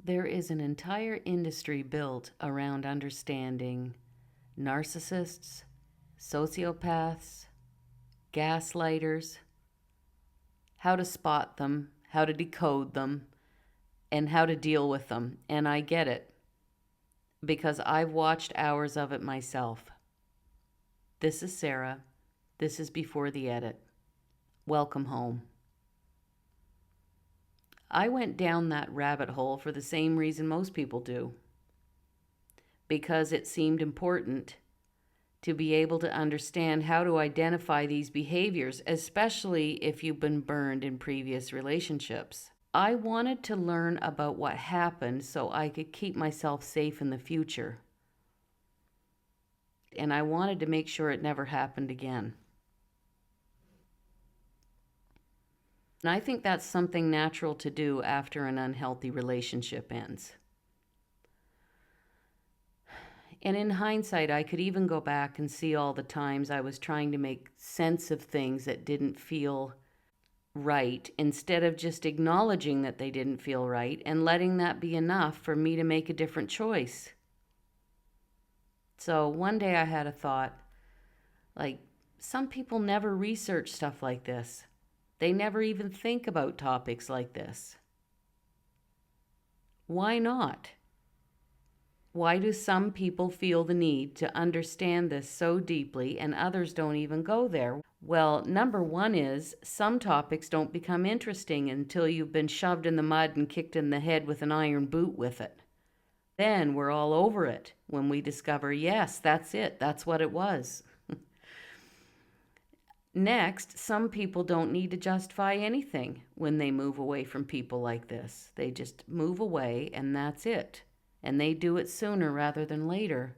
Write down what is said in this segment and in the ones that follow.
There is an entire industry built around understanding narcissists, sociopaths, gaslighters, how to spot them, how to decode them, and how to deal with them. And I get it because I've watched hours of it myself. This is Sarah. This is Before the Edit. Welcome home. I went down that rabbit hole for the same reason most people do. Because it seemed important to be able to understand how to identify these behaviors, especially if you've been burned in previous relationships. I wanted to learn about what happened so I could keep myself safe in the future. And I wanted to make sure it never happened again. And I think that's something natural to do after an unhealthy relationship ends. And in hindsight, I could even go back and see all the times I was trying to make sense of things that didn't feel right, instead of just acknowledging that they didn't feel right and letting that be enough for me to make a different choice. So one day I had a thought, like, some people never research stuff like this. They never even think about topics like this. Why not? Why do some people feel the need to understand this so deeply and others don't even go there? Well, number one is some topics don't become interesting until you've been shoved in the mud and kicked in the head with an iron boot with it. Then we're all over it when we discover, yes, that's it. That's what it was. Next, some people don't need to justify anything when they move away from people like this. They just move away and that's it. And they do it sooner rather than later.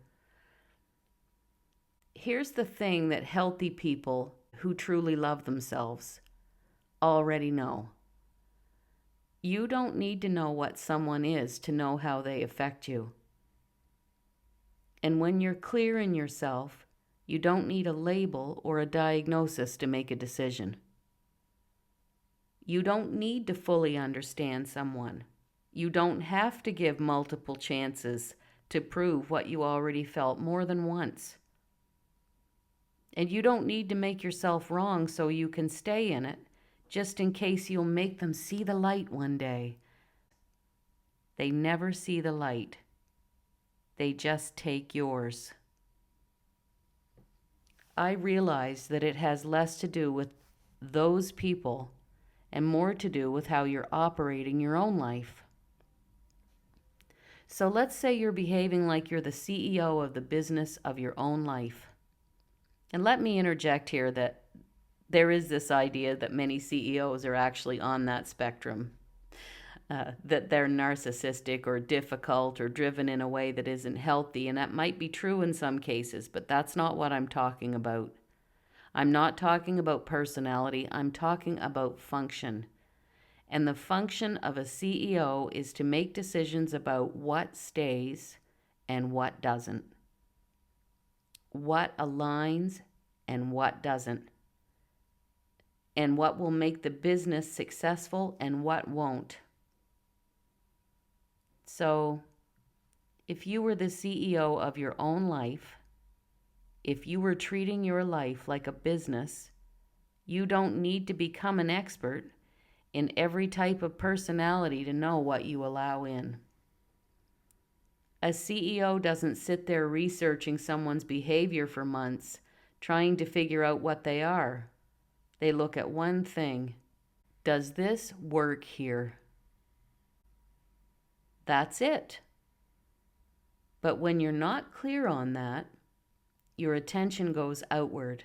Here's the thing that healthy people who truly love themselves already know. You don't need to know what someone is to know how they affect you. And when you're clear in yourself, you don't need a label or a diagnosis to make a decision. You don't need to fully understand someone. You don't have to give multiple chances to prove what you already felt more than once. And you don't need to make yourself wrong so you can stay in it, just in case you'll make them see the light one day. They never see the light. They just take yours. I realize that it has less to do with those people and more to do with how you're operating your own life. So let's say you're behaving like you're the CEO of the business of your own life. And let me interject here that there is this idea that many CEOs are actually on that spectrum, that they're narcissistic or difficult or driven in a way that isn't healthy. And that might be true in some cases, but that's not what I'm talking about. I'm not talking about personality. I'm talking about function. And the function of a CEO is to make decisions about what stays and what doesn't. What aligns and what doesn't. And what will make the business successful and what won't. So, if you were the CEO of your own life, if you were treating your life like a business, you don't need to become an expert in every type of personality to know what you allow in. A CEO doesn't sit there researching someone's behavior for months, trying to figure out what they are. They look at one thing. Does this work here? That's it. But when you're not clear on that, your attention goes outward.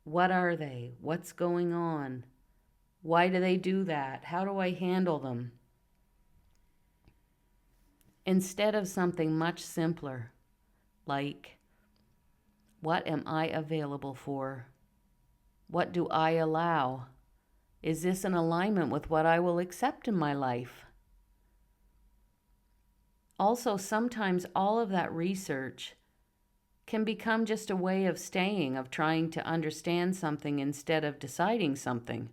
What are they? What's going on? Why do they do that? How do I handle them? Instead of something much simpler, like, what am I available for? What do I allow? Is this in alignment with what I will accept in my life? Also, sometimes all of that research can become just a way of staying, of trying to understand something instead of deciding something.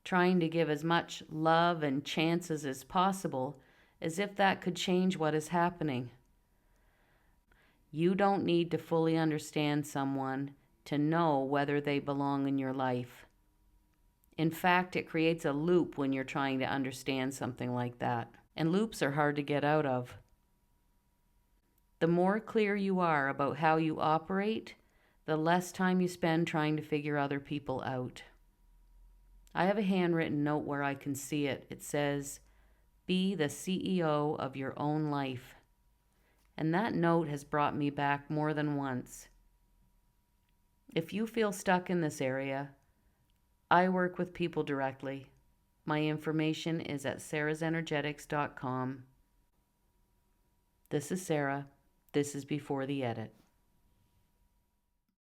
Trying to give as much love and chances as possible as if that could change what is happening. You don't need to fully understand someone to know whether they belong in your life. In fact, it creates a loop when you're trying to understand something like that, and loops are hard to get out of. The more clear you are about how you operate, the less time you spend trying to figure other people out. I have a handwritten note where I can see it. It says, "Be the CEO of your own life." And that note has brought me back more than once. If you feel stuck in this area, I work with people directly. My information is at sarahsenergetics.com. This is Sarah. This is Before the Edit.